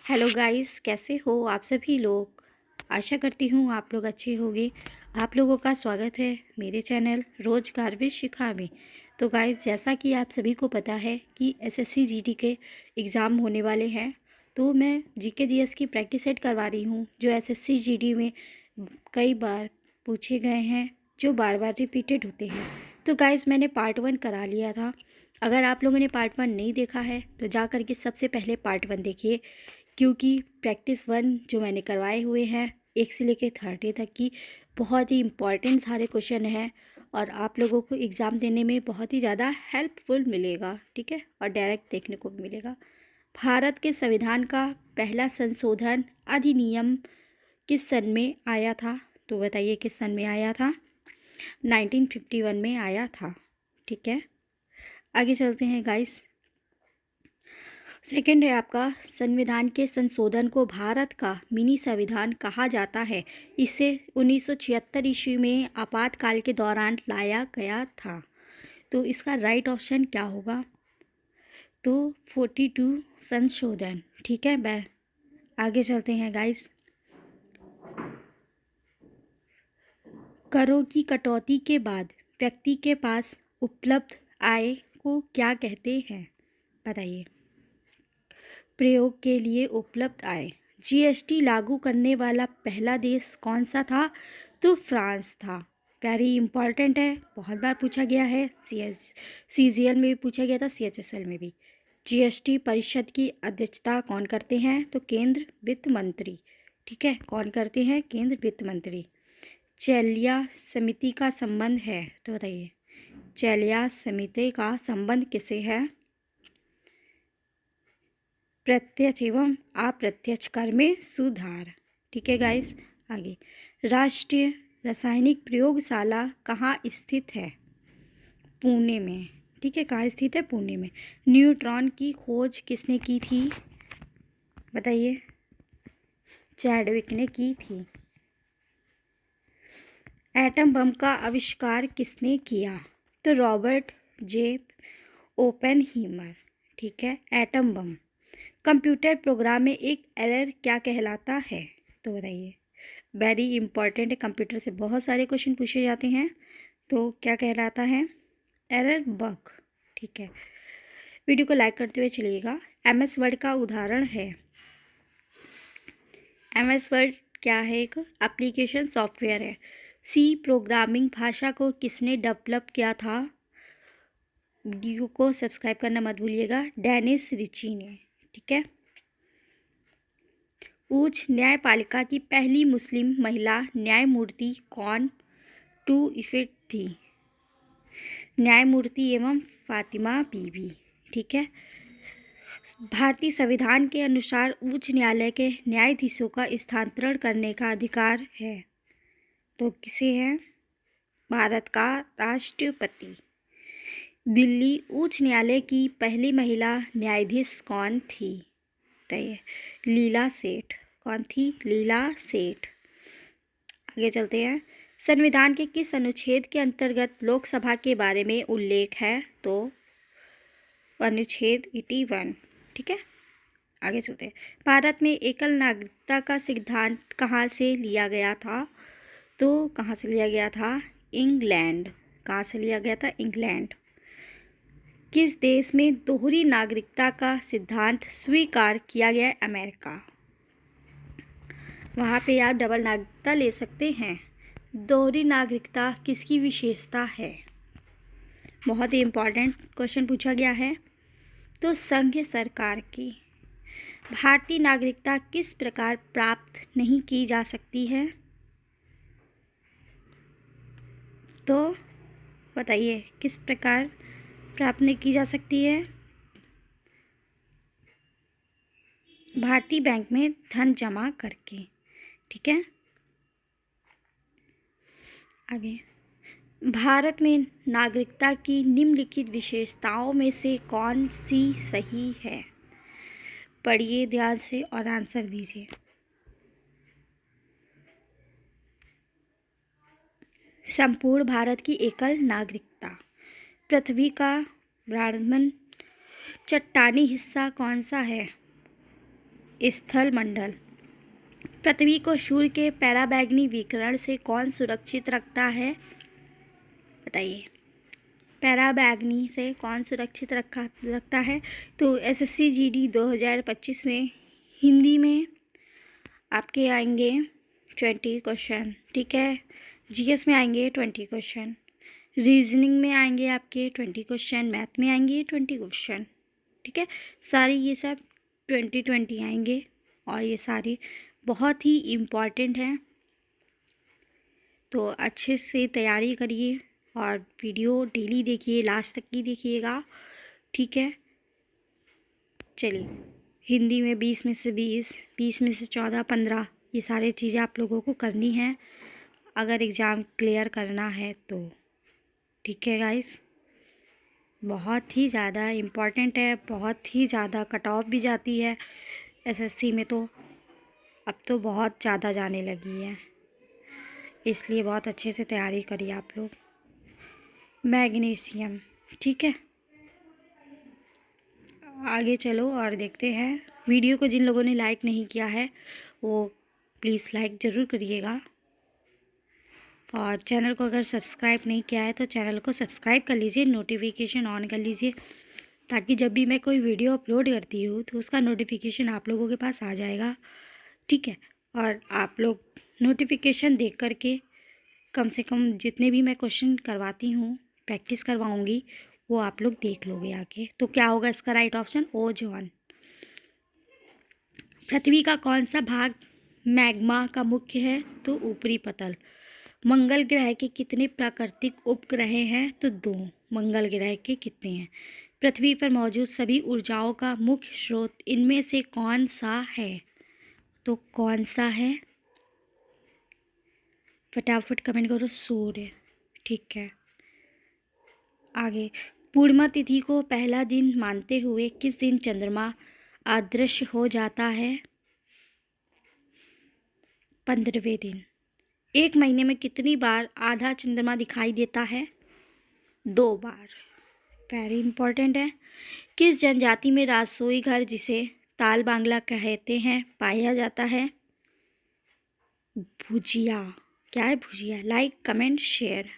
Hello guys, कैसे हो आप सभी लोग। आशा करती हूँ आप लोग अच्छे होंगे। आप लोगों का स्वागत है मेरे चैनल रोजगार विद शिखा में। तो गाइस, जैसा कि आप सभी को पता है कि एसएससी जीडी के एग्ज़ाम होने वाले हैं, तो मैं जीके जीएस की प्रैक्टिस सेट करवा रही हूँ जो एसएससी जीडी में कई बार पूछे गए हैं, जो बार बार रिपीटेड होते हैं। तो गाइस, मैंने पार्ट 1 करा लिया था। अगर आप लोगों ने पार्ट 1 नहीं देखा है तो जा कर के सबसे पहले पार्ट 1 देखिए, क्योंकि प्रैक्टिस 1 जो मैंने करवाए हुए हैं 1 से लेकर 30 तक की, बहुत ही इम्पॉर्टेंट सारे क्वेश्चन हैं और आप लोगों को एग्ज़ाम देने में बहुत ही ज़्यादा हेल्पफुल मिलेगा। ठीक है, और डायरेक्ट देखने को भी मिलेगा। भारत के संविधान का पहला संशोधन अधिनियम किस सन में आया था? तो बताइए किस सन में आया था? 1951 में आया था। ठीक है, आगे चलते हैं गाइस। सेकंड है आपका, संविधान के संशोधन को भारत का मिनी संविधान कहा जाता है। इसे 1976 ईस्वी में आपातकाल के दौरान लाया गया था। तो इसका राइट ऑप्शन क्या होगा? तो 42 संशोधन। ठीक है, आगे चलते हैं गाइस। करों की कटौती के बाद व्यक्ति के पास उपलब्ध आय को क्या कहते हैं? बताइए। प्रयोग के लिए उपलब्ध आय। जीएसटी लागू करने वाला पहला देश कौन सा था? तो फ्रांस था। वेरी इंपॉर्टेंट है, बहुत बार पूछा गया है। सीजीएल में भी पूछा गया था, सीएचएसएल में भी। जीएसटी परिषद की अध्यक्षता कौन करते हैं? तो केंद्र वित्त मंत्री। ठीक है, कौन करते हैं? केंद्र वित्त मंत्री। चैलिया समिति का संबंध है, तो बताइए चैलिया समिति का संबंध किसे है? प्रत्यक्ष एवं अप्रत्यक्ष कर में सुधार। ठीक है गाइस, आगे। राष्ट्रीय रासायनिक प्रयोगशाला कहाँ स्थित है? पुणे में। ठीक है, कहाँ स्थित है? पुणे में। न्यूट्रॉन की खोज किसने की थी? बताइए। चैडविक ने की थी। एटम बम का आविष्कार किसने किया? तो रॉबर्ट जे ओपेनहीमर। ठीक है, एटम बम। कंप्यूटर प्रोग्राम में एक एरर क्या कहलाता है? तो बताइए। वेरी इंपॉर्टेंट है, कंप्यूटर से बहुत सारे क्वेश्चन पूछे जाते हैं। तो क्या कहलाता है? Error bug. ठीक है, वीडियो को लाइक करते हुए चलिएगा। एमएस वर्ड का उदाहरण है। एमएस वर्ड क्या है? एक एप्लीकेशन सॉफ्टवेयर है। सी प्रोग्रामिंग भाषा को किसने डेवलप किया था? वीडियो को सब्सक्राइब करना मत भूलिएगा, डेनिस रिची ने। ठीक है। उच्च न्यायपालिका की पहली मुस्लिम महिला न्यायमूर्ति कौन? टू इफेक्ट थी। न्यायमूर्ति एवं फातिमा बीबी। ठीक है। भारतीय संविधान के अनुसार उच्च न्यायालय के न्यायाधीशों का स्थानांतरण करने का अधिकार है। तो किसे है? भारत का राष्ट्रपति। दिल्ली उच्च न्यायालय की पहली महिला न्यायाधीश कौन थी? बताइए। लीला सेठ। कौन थी? लीला सेठ। आगे चलते हैं। संविधान के किस अनुच्छेद के अंतर्गत लोकसभा के बारे में उल्लेख है? तो अनुच्छेद 81। ठीक है, आगे चलते हैं। भारत में एकल नागरिकता का सिद्धांत कहाँ से लिया गया था? तो कहाँ से लिया गया था? इंग्लैंड। कहाँ से लिया गया था? इंग्लैंड। किस देश में दोहरी नागरिकता का सिद्धांत स्वीकार किया गया? अमेरिका। वहाँ पे आप डबल नागरिकता ले सकते हैं। दोहरी नागरिकता किसकी विशेषता है? बहुत ही इम्पॉर्टेंट क्वेश्चन पूछा गया है। तो संघ सरकार की। भारतीय नागरिकता किस प्रकार प्राप्त नहीं की जा सकती है? तो बताइए किस प्रकार प्राप्त नहीं की जा सकती है? भारतीय बैंक में धन जमा करके। ठीक है, आगे। भारत में नागरिकता की निम्नलिखित विशेषताओं में से कौन सी सही है? पढ़िए ध्यान से और आंसर दीजिए। संपूर्ण भारत की एकल नागरिकता। पृथ्वी का, ब्राह्मण, चट्टानी हिस्सा कौन सा है? स्थल मंडल। पृथ्वी को सूर्य के पराबैंगनी विकिरण से कौन सुरक्षित रखता है? बताइए, पराबैंगनी से कौन सुरक्षित रखता है? तो एसएससी जीडी 2025 में हिंदी में आपके आएंगे 20 क्वेश्चन, ठीक है। जीएस में आएंगे 20 क्वेश्चन, रीजनिंग में आएंगे आपके 20 क्वेश्चन, मैथ में आएंगे 20 क्वेश्चन, ठीक है। सारी ये सब 20 आएंगे और ये सारी बहुत ही इम्पॉर्टेंट हैं। तो अच्छे से तैयारी करिए और वीडियो डेली देखिए, लास्ट तक की देखिएगा, ठीक है। चलिए, हिंदी में 20 में से 20, 20 में से 14, 15, ये सारी चीज़ें आप लोगों को करनी है अगर एग्ज़ाम क्लियर करना है तो, ठीक है गाइस। बहुत ही ज़्यादा इम्पॉर्टेंट है, बहुत ही ज़्यादा कट ऑफ भी जाती है एसएससी में, तो अब तो बहुत ज़्यादा जाने लगी है, इसलिए बहुत अच्छे से तैयारी करिए आप लोग। मैग्नीशियम, ठीक है। आगे चलो और देखते हैं। वीडियो को जिन लोगों ने लाइक नहीं किया है वो प्लीज़ लाइक ज़रूर करिएगा, और चैनल को अगर सब्सक्राइब नहीं किया है तो चैनल को सब्सक्राइब कर लीजिए, नोटिफिकेशन ऑन कर लीजिए, ताकि जब भी मैं कोई वीडियो अपलोड करती हूँ तो उसका नोटिफिकेशन आप लोगों के पास आ जाएगा, ठीक है। और आप लोग नोटिफिकेशन देख करके कम से कम जितने भी मैं क्वेश्चन करवाती हूँ, प्रैक्टिस करवाऊँगी, वो आप लोग देख लोगे आके। तो क्या होगा इसका राइट ऑप्शन? ओजोन। पृथ्वी का कौन सा भाग मैग्मा का मुख्य है? तो ऊपरी पतल। मंगल ग्रह के कितने प्राकृतिक उपग्रह हैं? तो 2। मंगल ग्रह के कितने हैं? पृथ्वी पर मौजूद सभी ऊर्जाओं का मुख्य स्रोत इनमें से कौन सा है? तो कौन सा है? फटाफट कमेंट करो। सूर्य, ठीक है। आगे, पूर्णिमा तिथि को पहला दिन मानते हुए किस दिन चंद्रमा अदृश्य हो जाता है? 15वें दिन। एक महीने में कितनी बार आधा चंद्रमा दिखाई देता है? 2 बार। वेरी इंपॉर्टेंट है। किस जनजाति में राजसोई घर, जिसे ताल बांग्ला कहते हैं, पाया जाता है? भुजिया। क्या है? भुजिया। Like, comment, share.